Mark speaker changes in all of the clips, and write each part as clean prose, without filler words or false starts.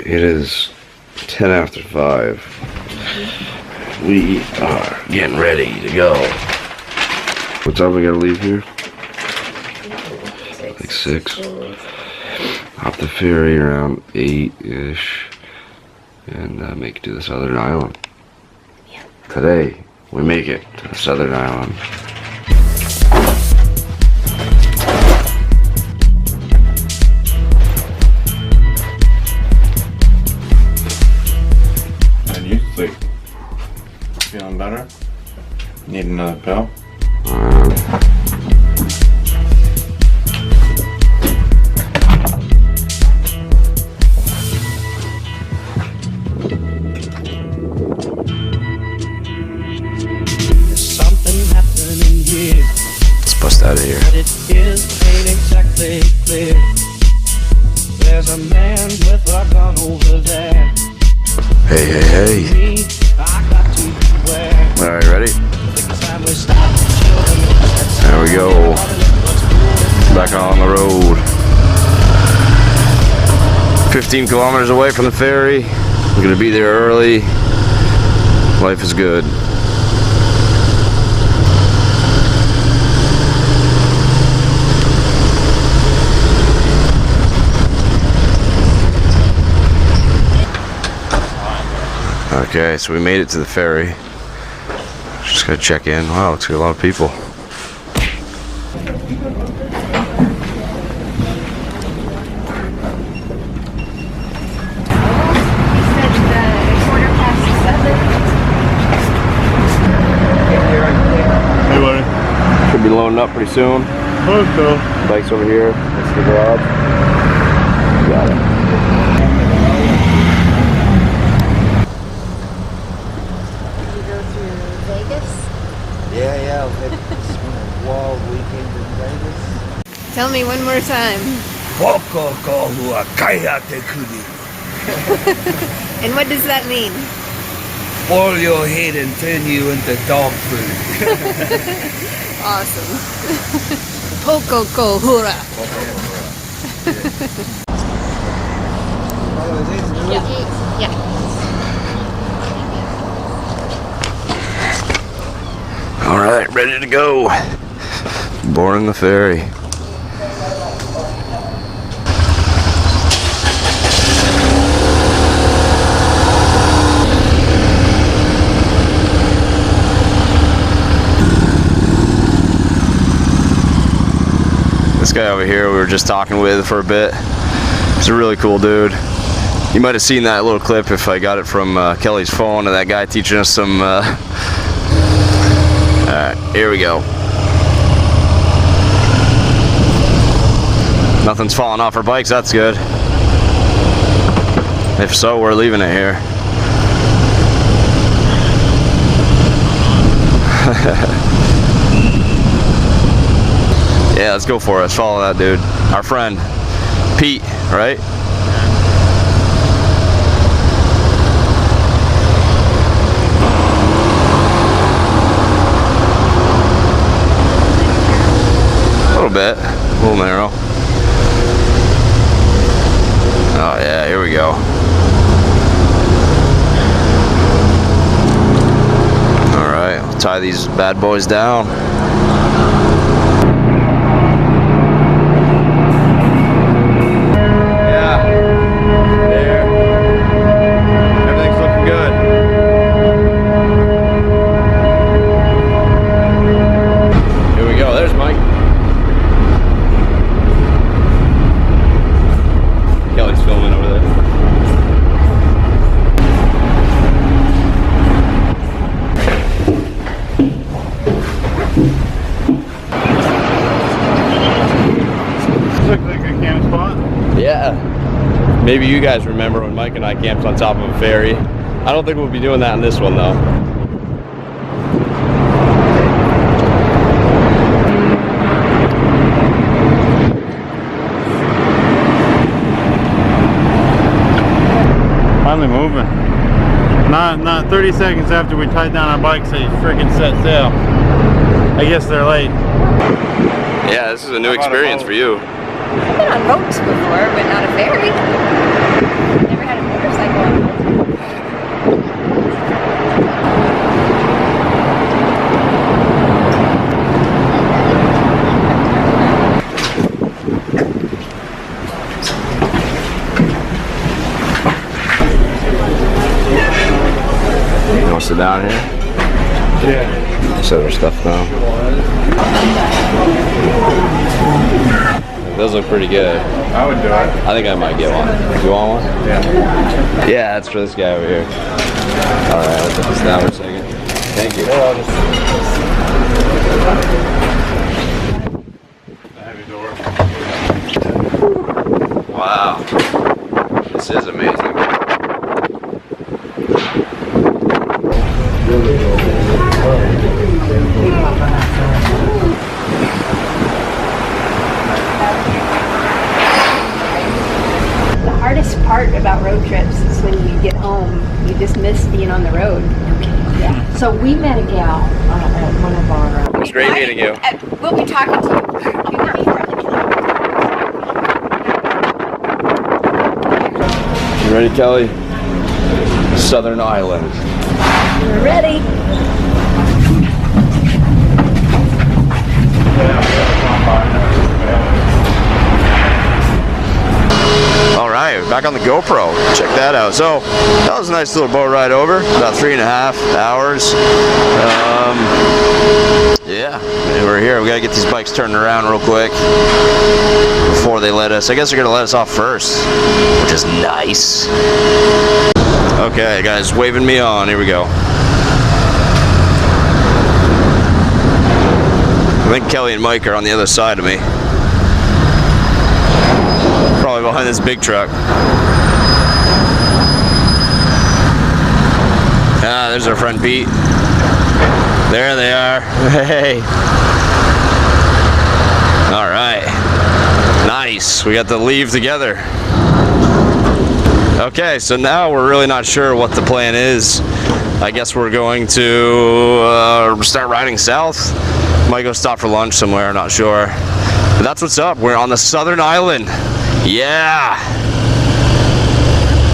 Speaker 1: It is 10 after 5. We are getting ready to go. What time we gotta leave here? Like 6. Off the ferry around 8-ish. And make it to the southern island. Today, we make it to the southern island.
Speaker 2: Feeling better? Need another pill?
Speaker 3: Something happening here.
Speaker 1: Let's bust out of here.
Speaker 3: But it ain't exactly clear. There's a man with a gun over there.
Speaker 1: Hey, hey, hey. Alright, ready? There we go. Back on the road. 15 kilometers away from the ferry. We're gonna be there early. Life is good. Okay, so we made it to the ferry. Just gotta check in. Wow, looks like a lot of people.
Speaker 2: Hey, buddy.
Speaker 1: Should be loading up pretty soon.
Speaker 2: Okay.
Speaker 1: Bike's over here. That's the garage. Got it.
Speaker 4: Yeah, I've had this wild weekend in Vegas.
Speaker 5: Tell me one more time. And what does that mean?
Speaker 4: Boil your head and turn you into dog food.
Speaker 5: Awesome. Poko ko hura. Yeah.
Speaker 1: Alright, ready to go. Boarding the ferry. This guy over here we were just talking with for a bit. He's a really cool dude. You might have seen that little clip if I got it from Kelly's phone of that guy teaching us some Alright, here we go. Nothing's falling off our bikes, that's good. If so, we're leaving it here. Yeah, let's go for it. Let's follow that dude. Our friend, Pete, right? Bit, a little narrow. Oh yeah, here we go. All right, I'll tie these bad boys down. Yeah, there. Everything's looking good. Here we go. There's Mike. Kelly's filming over there.
Speaker 2: Looks like a camp spot.
Speaker 1: Yeah. Maybe you guys remember when Mike and I camped on top of a ferry. I don't think we'll be doing that in this one though.
Speaker 2: Finally moving. Not 30 seconds after we tied down our bikes, they freaking set sail. I guess they're late.
Speaker 1: Yeah, this is a new experience for you.
Speaker 5: I've been on boats before, but not a ferry. Never had a ferry.
Speaker 2: Yeah.
Speaker 1: This other stuff now. Those look pretty good.
Speaker 2: I would do it.
Speaker 1: I think I might get one. You want one?
Speaker 2: Yeah.
Speaker 1: Yeah, that's for this guy over here. Alright, I'll put this down for a second. Thank you. Wow. This is amazing.
Speaker 5: The hardest part about road trips is when you get home, you just miss being on the road.
Speaker 6: Yeah. So we met a gal at one of our.
Speaker 1: It was great meeting you.
Speaker 5: We'll be talking to you.
Speaker 1: You ready, Kelly? Southern Island.
Speaker 5: We're ready.
Speaker 1: All right, back on the GoPro. Check that out. So that was a nice little boat ride over, about 3.5 hours. Yeah, we're here. We gotta get these bikes turned around real quick before they let us. I guess they're gonna let us off first, which is nice. Okay, guys, waving me on. Here we go. I think Kelly and Mike are on the other side of me. Probably behind this big truck. Ah, there's our friend Pete. There they are. Hey. All right. Nice. We got to leave together. Okay, so now we're really not sure what the plan is. I guess we're going to start riding south. Might go stop for lunch somewhere, not sure. But that's what's up. We're on the Southern Island. Yeah.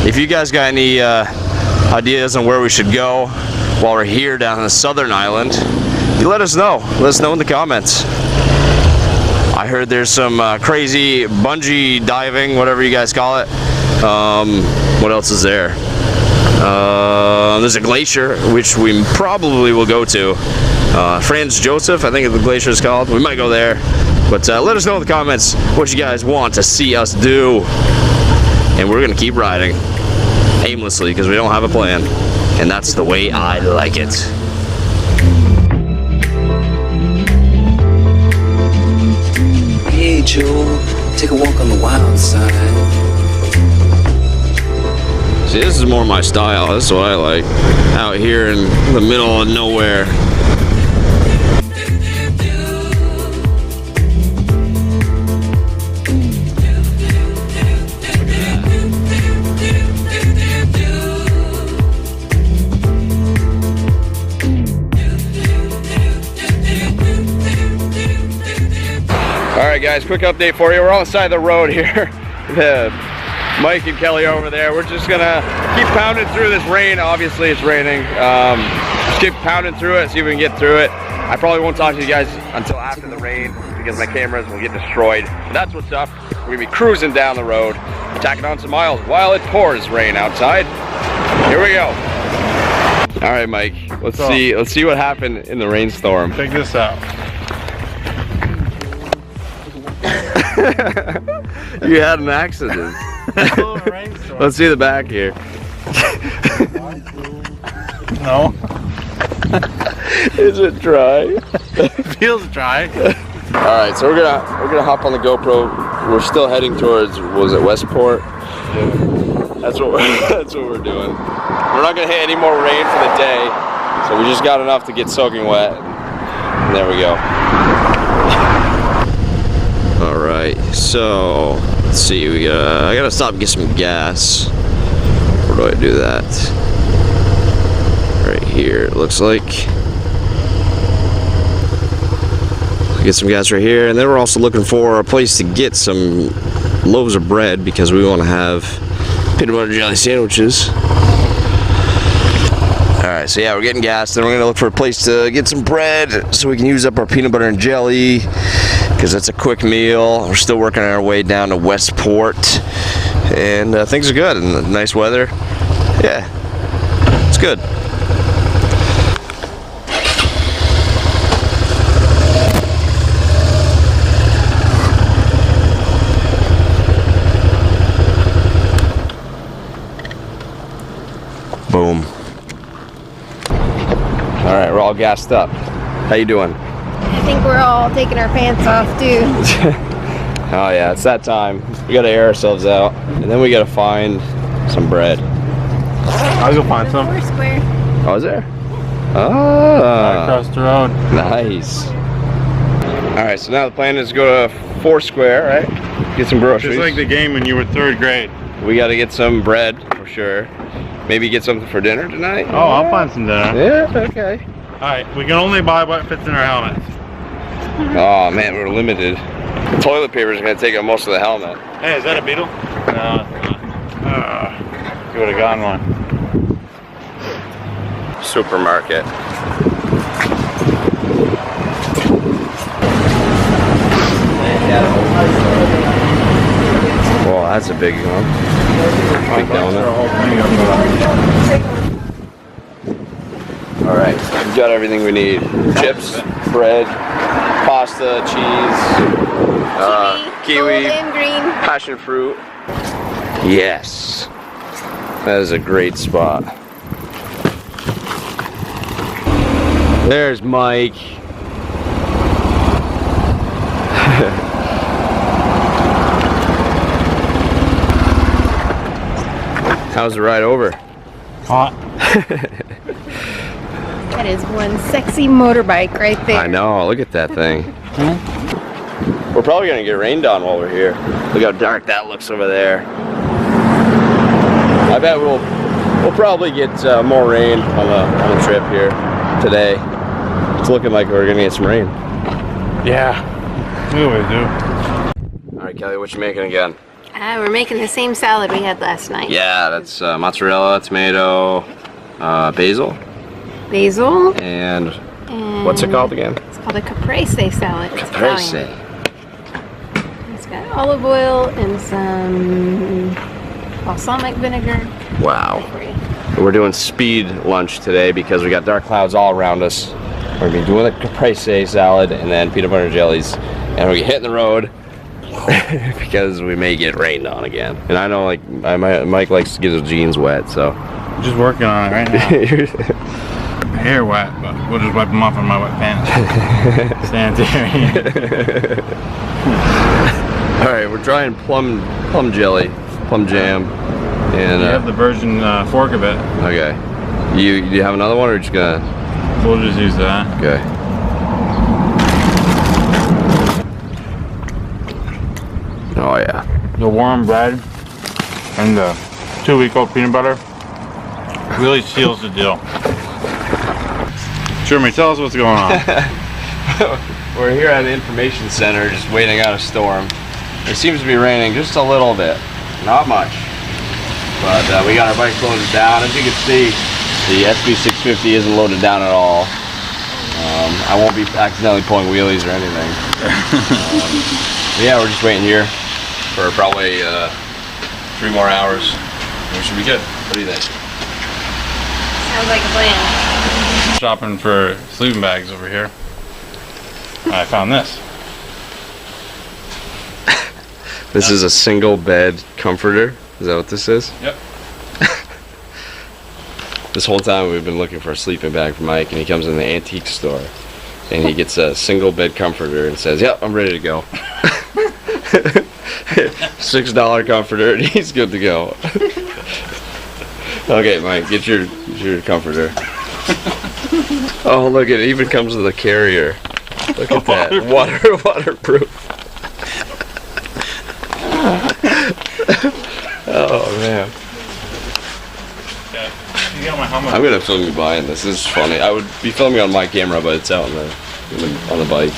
Speaker 1: If you guys got any ideas on where we should go while we're here down on the Southern Island, you let us know. Let us know in the comments. I heard there's some crazy bungee diving, whatever you guys call it. What else is there? There's a glacier, which we probably will go to. Franz Joseph, I think the glacier is called. We might go there. But let us know in the comments what you guys want to see us do. And we're going to keep riding aimlessly because we don't have a plan. And that's the way I like it.
Speaker 4: Hey Joe, take a walk on the wild side.
Speaker 1: See, this is more my style. This is what I like. Out here in the middle of nowhere. Alright guys, quick update for you. We're on the side of the road here. Mike and Kelly over there. We're just gonna keep pounding through this rain. Obviously it's raining. Just keep pounding through it, see if we can get through it. I probably won't talk to you guys until after the rain because my cameras will get destroyed. But that's what's up. We're gonna be cruising down the road, tacking on some miles while it pours rain outside. Here we go. Alright Mike, let's see what happened in the rainstorm.
Speaker 2: Check this out.
Speaker 1: You had an accident. Let's see the back here.
Speaker 2: No.
Speaker 1: Is it dry?
Speaker 2: It feels dry.
Speaker 1: All right, so we're gonna hop on the GoPro. We're still heading towards, was it Westport? That's what we're doing. We're not gonna hit any more rain for the day, so we just got enough to get soaking wet. And there we go. All right, so let's see. I gotta stop and get some gas. Where do I do that? Right here, it looks like. Get some gas right here, and then we're also looking for a place to get some loaves of bread because we want to have peanut butter jelly sandwiches. Alright, so yeah, we're getting gas, then we're gonna look for a place to get some bread so we can use up our peanut butter and jelly because that's a quick meal. We're still working our way down to Westport, and things are good, and nice weather. Yeah, it's good. gassed up. How you doing?
Speaker 5: I think we're all taking our pants off too.
Speaker 1: Oh yeah, it's that time. We gotta air ourselves out, and then we gotta find some bread.
Speaker 2: I'll go find some.
Speaker 5: Foursquare.
Speaker 1: Oh, is there?
Speaker 2: Right
Speaker 1: Ah,
Speaker 2: across the road.
Speaker 1: nice. All right, so now the plan is to go to Foursquare, right? Get some groceries.
Speaker 2: Just like the game when you were 3rd grade.
Speaker 1: We gotta get some bread for sure. Maybe get something for dinner tonight.
Speaker 2: Oh, I'll find some dinner.
Speaker 1: Yeah, okay.
Speaker 2: Alright, we can only buy what fits in our helmets.
Speaker 1: Oh man, we're limited. The toilet paper is gonna take up most of the helmet.
Speaker 2: Hey, is that a beetle? No, it's not. You would have gotten one.
Speaker 1: Supermarket. Whoa, that's a big one. Big donut. Alright, we've got everything we need. Chips, bread, pasta, cheese, kiwi,
Speaker 5: golden green.
Speaker 1: passion fruit. Yes. That is a great spot. There's Mike. How's the ride over?
Speaker 2: Hot.
Speaker 5: That is one sexy motorbike right there.
Speaker 1: I know, look at that thing. We're probably gonna get rained on while we're here. Look how dark that looks over there. I bet we'll probably get more rain on the trip here today. It's looking like we're gonna get some rain.
Speaker 2: Yeah, we always do.
Speaker 1: All right, Kelly, what you making again?
Speaker 5: We're making the same salad we had last night.
Speaker 1: Yeah, that's mozzarella, tomato, basil, and what's it called again?
Speaker 5: It's called a caprese salad. It's
Speaker 1: Caprese.
Speaker 5: Italian. It's got olive oil and some balsamic vinegar.
Speaker 1: Wow. We're doing speed lunch today because we got dark clouds all around us. We're gonna be doing a caprese salad and then peanut butter and jellies, and we're hitting the road because we may get rained on again. And I know, like, Mike likes to get his jeans wet, so.
Speaker 2: Just working on it right now. Hair wet, but we'll just wipe them off in my wet pants. Sanitary.
Speaker 1: All right, we're trying plum jelly, plum jam, and
Speaker 2: You have the version fork of it.
Speaker 1: okay. You have another one, or just gonna?
Speaker 2: We'll just use that.
Speaker 1: Okay. Oh yeah.
Speaker 2: The warm bread and the 2-week-old peanut butter really seals the deal. Jeremy, tell us what's going on.
Speaker 1: We're here at the information center, just waiting out a storm. It seems to be raining just a little bit, not much. But we got our bike loaded down. As you can see, the SB650 isn't loaded down at all. I won't be accidentally pulling wheelies or anything. But yeah, we're just waiting here for probably 3 more hours. We should be good. What do you think?
Speaker 5: Sounds like a plan.
Speaker 2: Shopping for sleeping bags over here. I found this.
Speaker 1: This is a single bed comforter. Is that what this is?
Speaker 2: Yep.
Speaker 1: This whole time we've been looking for a sleeping bag for Mike, and he comes in the antique store and he gets a single bed comforter and says, "Yep, I'm ready to go." $6 comforter, and he's good to go. Okay, Mike, get your comforter. Oh, look, it even comes with a carrier. Look at that. Waterproof. Oh man.
Speaker 2: You got my helmet.
Speaker 1: I'm gonna film you buying this. This is funny. I would be filming on my camera, but it's out on the bike.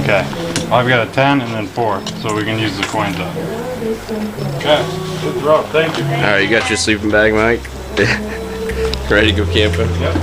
Speaker 2: Okay. Well, I've got a 10 and then 4, so we can use the coins up. Okay. Good throw. Thank you.
Speaker 1: All right, you got your sleeping bag, Mike? Ready to go camping?
Speaker 2: Yep.